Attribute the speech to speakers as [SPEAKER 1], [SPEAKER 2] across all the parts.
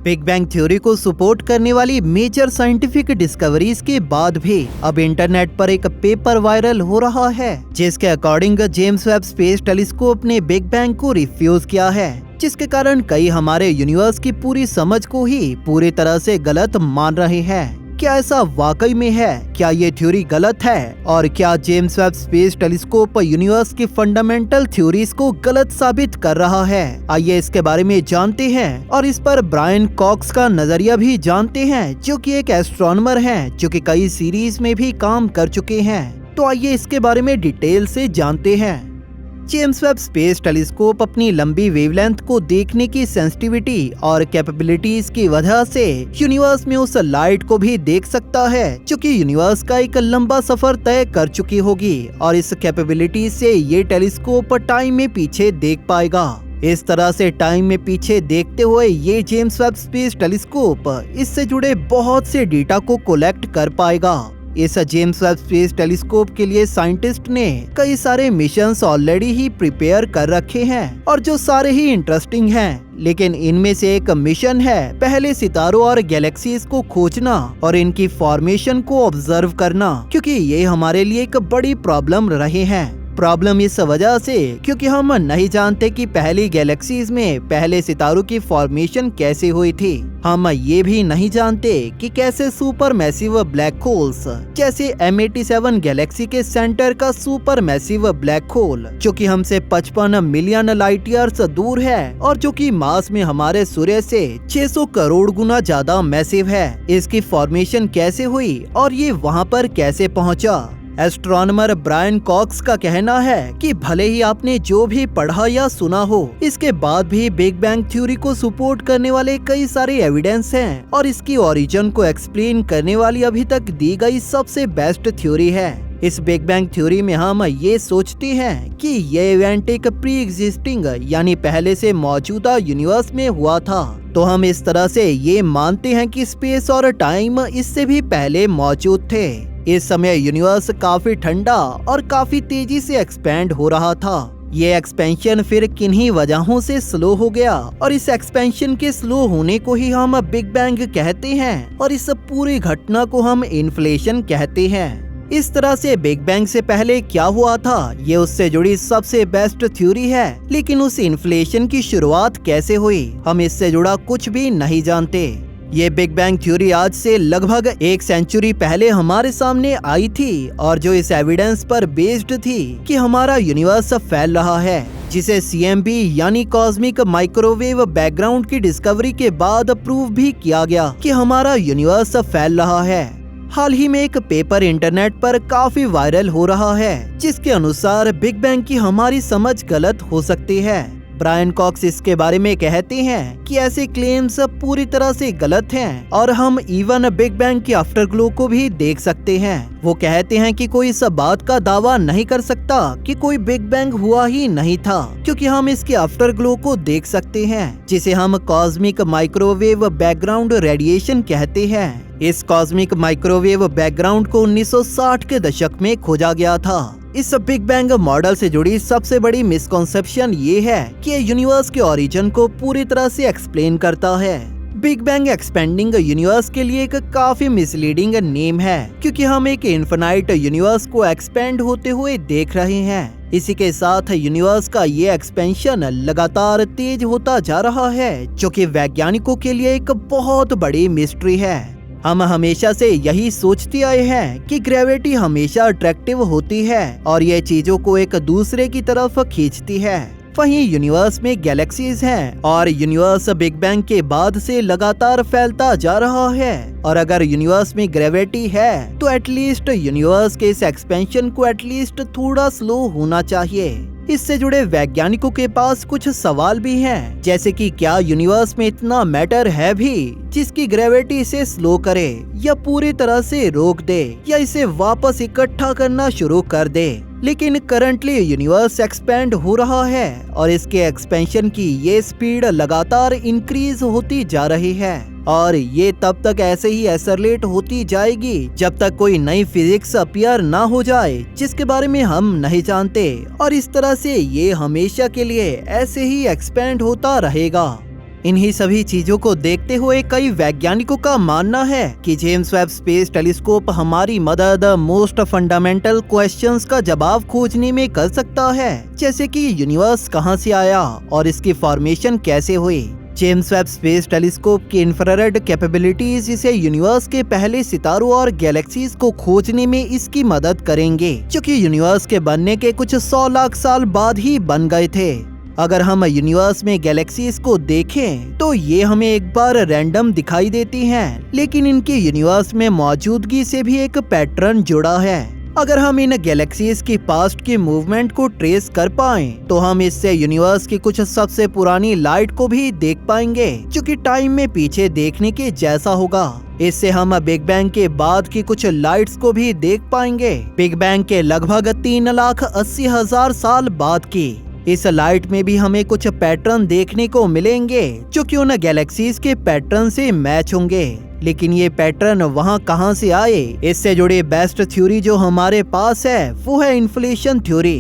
[SPEAKER 1] Big bang theory को support करने वाली मेजर साइंटिफिक डिस्कवरीज के बाद भी अब इंटरनेट पर एक पेपर वायरल हो रहा है जिसके according James Webb space telescope ने बिग बैंग को रिफ्यूज किया है, जिसके कारण कई हमारे यूनिवर्स की पूरी समझ को ही पूरी तरह से गलत मान रहे हैं। क्या ऐसा वाकई में है? क्या ये थ्योरी गलत है? और क्या James Webb space telescope universe की फंडामेंटल थ्योरीज को गलत साबित कर रहा है? आइए इसके बारे में जानते हैं और इस पर ब्रायन कॉक्स का नजरिया भी जानते हैं, जो कि एक एस्ट्रोनॉमर हैं जो कि कई सीरीज में भी काम कर चुके हैं। तो आइए इसके बारे में डिटेल से जानते हैं। जेम्स वेब स्पेस टेलीस्कोप अपनी लंबी वेवलेंथ को देखने की सेंसिटिविटी और कैपेबिलिटीज की वजह से यूनिवर्स में उस लाइट को भी देख सकता है जो कि यूनिवर्स का एक लंबा सफर तय कर चुकी होगी, और इस कैपेबिलिटी से ये टेलीस्कोप टाइम में पीछे देख पाएगा। इस तरह से टाइम में पीछे देखते हुए ये जेम्स वेब स्पेस टेलीस्कोप इससे जुड़े बहुत से डेटा को कलेक्ट कर पाएगा। इस जेम्स वेब स्पेस टेलीस्कोप के लिए साइंटिस्ट ने कई सारे मिशंस ऑलरेडी ही प्रिपेयर कर रखे हैं और जो सारे ही इंटरेस्टिंग हैं, लेकिन इनमें से एक मिशन है पहले सितारों और गैलेक्सीज को खोजना और इनकी फॉर्मेशन को ऑब्जर्व करना, क्योंकि ये हमारे लिए एक बड़ी प्रॉब्लम रहे हैं। प्रॉब्लम इस वजह से क्योंकि हम नहीं जानते कि पहली गैलेक्सीज में पहले सितारों की फॉर्मेशन कैसे हुई थी। हम ये भी नहीं जानते कि कैसे सुपर मैसिव ब्लैक होल्स जैसे M87 गैलेक्सी के सेंटर का सुपर मैसिव ब्लैक होल, जो कि हमसे 55 मिलियन लाइट ईयर्स दूर है और जो कि मास में हमारे सूर्य से 600 करोड़ गुना ज्यादा मैसिव है, इसकी फॉर्मेशन कैसे हुई और ये वहाँ पर कैसे पहुँचा। एस्ट्रोनॉमर ब्रायन कॉक्स का कहना है कि भले ही आपने जो भी पढ़ा या सुना हो, इसके बाद भी बिग बैंग थ्योरी को सपोर्ट करने वाले कई सारे एविडेंस हैं और इसकी ओरिजिन को एक्सप्लेन करने वाली अभी तक दी गई सबसे बेस्ट थ्योरी है। इस बिग बैंग थ्योरी में हम ये सोचते हैं कि ये इवेंट एक प्री एग्जिस्टिंग यानी पहले से मौजूदा यूनिवर्स में हुआ था। तो हम इस तरह से ये मानते हैं कि स्पेस और टाइम इससे भी पहले मौजूद थे। इस समय यूनिवर्स काफी ठंडा और काफी तेजी से एक्सपेंड हो रहा था। ये एक्सपेंशन फिर किन्हीं वजहों से स्लो हो गया और इस एक्सपेंशन के स्लो होने को ही हम बिग बैंग कहते हैं और इस पूरी घटना को हम इन्फ्लेशन कहते हैं। इस तरह से बिग बैंग से पहले क्या हुआ था, ये उससे जुड़ी सबसे बेस्ट थ्योरी है, लेकिन उस इन्फ्लेशन की शुरुआत कैसे हुई हम इससे जुड़ा कुछ भी नहीं जानते। ये बिग बैंग थ्योरी आज से लगभग 1 सेंचुरी पहले हमारे सामने आई थी और जो इस एविडेंस पर बेस्ड थी कि हमारा यूनिवर्स फैल रहा है, जिसे CMB यानी कॉस्मिक माइक्रोवेव बैकग्राउंड की डिस्कवरी के बाद प्रूव भी किया गया कि हमारा यूनिवर्स फैल रहा है। हाल ही में एक पेपर इंटरनेट पर काफी वायरल हो रहा है जिसके अनुसार बिग बैंग की हमारी समझ गलत हो सकती है। ब्रायन कॉक्स इसके बारे में कहते हैं कि ऐसे क्लेम्स पूरी तरह से गलत हैं और हम इवन बिग बैंग की आफ्टर ग्लो को भी देख सकते हैं। वो कहते हैं कि कोई इस बात का दावा नहीं कर सकता कि कोई बिग बैंग हुआ ही नहीं था, क्योंकि हम इसके आफ्टर ग्लो को देख सकते हैं, जिसे हम कॉस्मिक माइक्रोवेव बैकग्राउंड रेडिएशन कहते हैं। इस कॉस्मिक माइक्रोवेव बैकग्राउंड को 1960 के दशक में खोजा गया था। इस बिग बैंग मॉडल से जुड़ी सबसे बड़ी मिसकॉन्सेप्शन ये है कि ये यूनिवर्स के ओरिजिन को पूरी तरह से एक्सप्लेन करता है। बिग बैंग एक्सपेंडिंग यूनिवर्स के लिए एक काफी मिसलीडिंग नेम है, क्योंकि हम एक इन्फिनाइट यूनिवर्स को एक्सपेंड होते हुए देख रहे हैं। इसी के साथ यूनिवर्स का ये एक्सपेंशन लगातार तेज होता जा रहा है, जो कि वैज्ञानिकों के लिए एक बहुत बड़ी मिस्ट्री है। हम हमेशा से यही सोचते आए हैं कि ग्रेविटी हमेशा अट्रैक्टिव होती है और ये चीजों को एक दूसरे की तरफ खींचती है। वहीं यूनिवर्स में गैलेक्सीज हैं और यूनिवर्स बिग बैंग के बाद से लगातार फैलता जा रहा है, और अगर यूनिवर्स में ग्रेविटी है तो एटलीस्ट यूनिवर्स के इस एक्सपेंशन को एटलीस्ट थोड़ा स्लो होना चाहिए। इससे जुड़े वैज्ञानिकों के पास कुछ सवाल भी हैं, जैसे कि क्या यूनिवर्स में इतना मैटर है भी जिसकी ग्रेविटी इसे स्लो करे या पूरी तरह से रोक दे या इसे वापस इकट्ठा करना शुरू कर दे। लेकिन करंटली यूनिवर्स एक्सपेंड हो रहा है और इसके एक्सपेंशन की ये स्पीड लगातार इंक्रीज होती जा रही है और ये तब तक ऐसे ही एक्सेलरेट होती जाएगी जब तक कोई नई फिजिक्स अपीयर ना हो जाए जिसके बारे में हम नहीं जानते, और इस तरह से ये हमेशा के लिए ऐसे ही एक्सपेंड होता रहेगा। इन्हीं सभी चीजों को देखते हुए कई वैज्ञानिकों का मानना है कि जेम्स वेब स्पेस टेलीस्कोप हमारी मदद मोस्ट फंडामेंटल क्वेश्चंस का जवाब खोजने में कर सकता है, जैसे कि यूनिवर्स कहां से आया और इसकी फॉर्मेशन कैसे हुई। जेम्स वेब स्पेस टेलीस्कोप की इंफ्रारेड कैपेबिलिटीज इसे यूनिवर्स के पहले सितारों और गैलेक्सीज को खोजने में इसकी मदद करेंगे, जो कि यूनिवर्स के बनने के कुछ 100 लाख साल बाद ही बन गए थे। अगर हम यूनिवर्स में गैलेक्सीज को देखें तो ये हमें एक बार रैंडम दिखाई देती हैं, लेकिन इनकी यूनिवर्स में मौजूदगी से भी एक पैटर्न जुड़ा है। अगर हम इन गैलेक्सीज की पास्ट की मूवमेंट को ट्रेस कर पाएं, तो हम इससे यूनिवर्स की कुछ सबसे पुरानी लाइट को भी देख पाएंगे, जो कि टाइम में पीछे देखने के जैसा होगा। इससे हम बिग बैंग के बाद की कुछ लाइट्स को भी देख पाएंगे, बिग बैंग के लगभग 3,80,000 साल बाद की। इस लाइट में भी हमें कुछ पैटर्न देखने को मिलेंगे, जो कि उन गैलेक्सीज के पैटर्न से मैच होंगे। लेकिन ये पैटर्न वहाँ कहाँ से आए, इससे जुड़ी बेस्ट थ्योरी जो हमारे पास है वो है इन्फ्लेशन थ्योरी।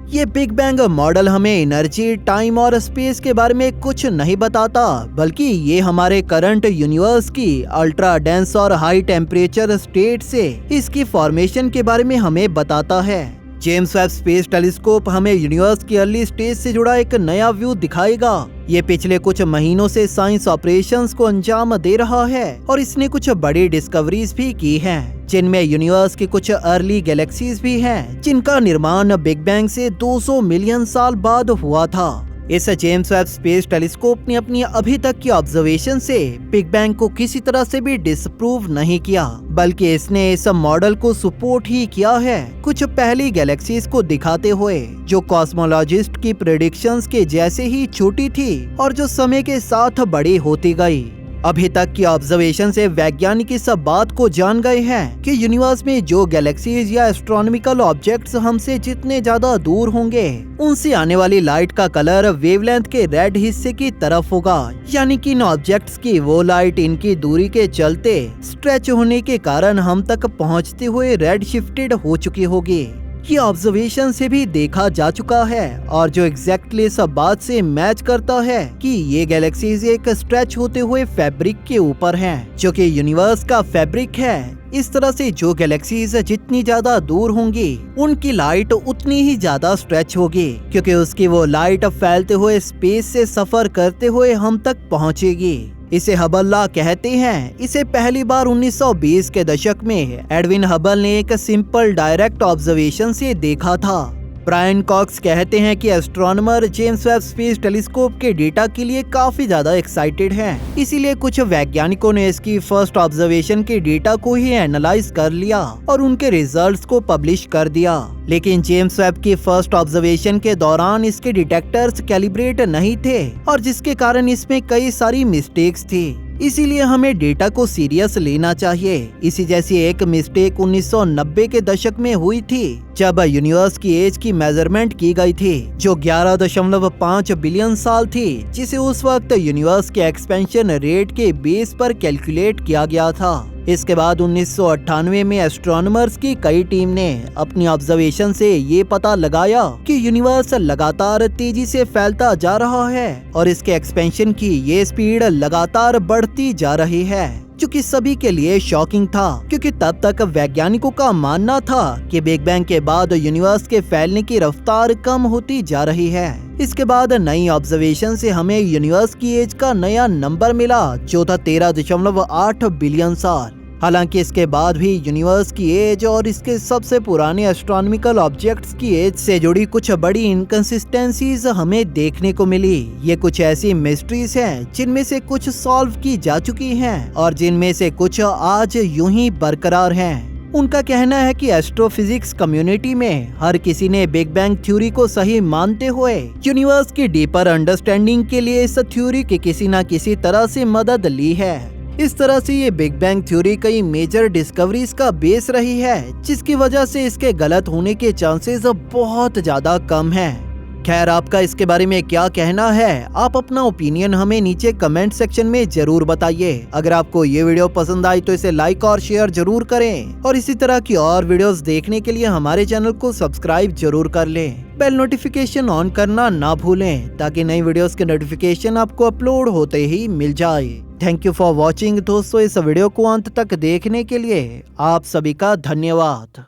[SPEAKER 1] ये बिग बैंग मॉडल हमें एनर्जी, टाइम और स्पेस के बारे में कुछ नहीं बताता, बल्कि ये हमारे करंट यूनिवर्स की अल्ट्रा डेंस और हाई टेम्परेचर स्टेट से इसकी फॉर्मेशन के बारे में हमें बताता है। जेम्स वेब स्पेस टेलीस्कोप हमें यूनिवर्स की अर्ली स्टेज से जुड़ा एक नया व्यू दिखाएगा। ये पिछले कुछ महीनों से साइंस ऑपरेशंस को अंजाम दे रहा है और इसने कुछ बड़ी डिस्कवरीज भी की हैं, जिनमें यूनिवर्स की कुछ अर्ली गैलेक्सीज भी हैं, जिनका निर्माण बिग बैंग से 200 मिलियन साल बाद हुआ था। इस जेम्स वेब स्पेस टेलीस्कोप ने अपनी अभी तक की ऑब्जर्वेशन से बिग बैंग को किसी तरह से भी डिसप्रूव नहीं किया, बल्कि इसने इस मॉडल को सपोर्ट ही किया है, कुछ पहली गैलेक्सीज को दिखाते हुए जो कॉस्मोलॉजिस्ट की प्रेडिक्शंस के जैसे ही छोटी थी और जो समय के साथ बड़ी होती गई। अभी तक की ऑब्जर्वेशन से वैज्ञानिक इस बात को जान गए हैं कि यूनिवर्स में जो गैलेक्सीज या एस्ट्रोनॉमिकल ऑब्जेक्ट्स हमसे जितने ज्यादा दूर होंगे, उनसे आने वाली लाइट का कलर वेवलेंथ के रेड हिस्से की तरफ होगा, यानी कि इन ऑब्जेक्ट्स की वो लाइट इनकी दूरी के चलते स्ट्रेच होने के कारण हम तक पहुंचते हुए रेड शिफ्टेड हो चुकी होगी। ये ऑब्जर्वेशन से भी देखा जा चुका है और जो एग्जैक्टली सब बात से मैच करता है कि ये गैलेक्सीज एक स्ट्रेच होते हुए फैब्रिक के ऊपर हैं, जो कि यूनिवर्स का फैब्रिक है। इस तरह से जो गैलेक्सीज जितनी ज्यादा दूर होंगी, उनकी लाइट उतनी ही ज्यादा स्ट्रेच होगी, क्योंकि उसकी वो लाइट फैलते हुए स्पेस से सफर करते हुए हम तक पहुंचेगी। इसे हबल लॉ कहते हैं। इसे पहली बार 1920 के दशक में एडविन हबल ने एक सिंपल डायरेक्ट ऑब्जर्वेशन से देखा था। ब्रायन कॉक्स कहते हैं कि astronomer James Webb space telescope के डेटा के लिए काफी ज्यादा एक्साइटेड हैं। इसीलिए कुछ वैज्ञानिकों ने इसकी फर्स्ट ऑब्जर्वेशन के डेटा को ही एनालाइज कर लिया और उनके रिजल्ट्स को पब्लिश कर दिया। लेकिन जेम्स वेब की फर्स्ट ऑब्जर्वेशन के दौरान इसके डिटेक्टर्स कैलिब्रेट नहीं थे और जिसके कारण इसमें कई सारी मिस्टेक्स थी। इसीलिए हमें डेटा को सीरियस लेना चाहिए। इसी जैसी एक मिस्टेक 1990 के दशक में हुई थी, जब यूनिवर्स की एज की मेजरमेंट की गई थी, जो 11.5 बिलियन साल थी, जिसे उस वक्त यूनिवर्स के एक्सपेंशन रेट के बेस पर कैलकुलेट किया गया था। इसके बाद 1998 में एस्ट्रोनॉमर्स की कई टीम ने अपनी ऑब्जर्वेशन से ये पता लगाया कि यूनिवर्स लगातार तेजी से फैलता जा रहा है और इसके एक्सपेंशन की ये स्पीड लगातार बढ़ती जा रही है, जो कि सभी के लिए शॉकिंग था, क्योंकि तब तक वैज्ञानिकों का मानना था कि बिग बैंग के बाद यूनिवर्स के फैलने की रफ्तार कम होती जा रही है। इसके बाद नई ऑब्जर्वेशन से हमें यूनिवर्स की एज का नया नंबर मिला, जो था 13.8 बिलियन साल। हालांकि इसके बाद भी यूनिवर्स की एज और इसके सबसे पुराने एस्ट्रोनॉमिकल ऑब्जेक्ट्स की एज से जुड़ी कुछ बड़ी इनकंसिस्टेंसीज हमें देखने को मिली। ये कुछ ऐसी मिस्ट्रीज हैं जिनमें से कुछ सॉल्व की जा चुकी हैं और जिनमें से कुछ आज यूं ही बरकरार हैं। उनका कहना है कि एस्ट्रोफिजिक्स कम्युनिटी में हर किसी ने बिग बैंग थ्योरी को सही मानते हुए यूनिवर्स की डीपर अंडरस्टैंडिंग के लिए इस थ्योरी की किसी न किसी तरह से मदद ली है। इस तरह से ये बिग बैंग थ्योरी कई मेजर डिस्कवरीज का बेस रही है, जिसकी वजह से इसके गलत होने के चांसेस बहुत ज्यादा कम हैं। खैर, आपका इसके बारे में क्या कहना है? आप अपना ओपिनियन हमें नीचे कमेंट सेक्शन में जरूर बताइए। अगर आपको ये वीडियो पसंद आई तो इसे लाइक और शेयर जरूर करें और इसी तरह की और वीडियोस देखने के लिए हमारे चैनल को सब्सक्राइब जरूर कर लें। बेल नोटिफिकेशन ऑन करना ना भूलें ताकि नई वीडियोस के नोटिफिकेशन आपको अपलोड होते ही मिल जाए। थैंक यू फॉर वॉचिंग दोस्तों। इस वीडियो को अंत तक देखने के लिए आप सभी का धन्यवाद।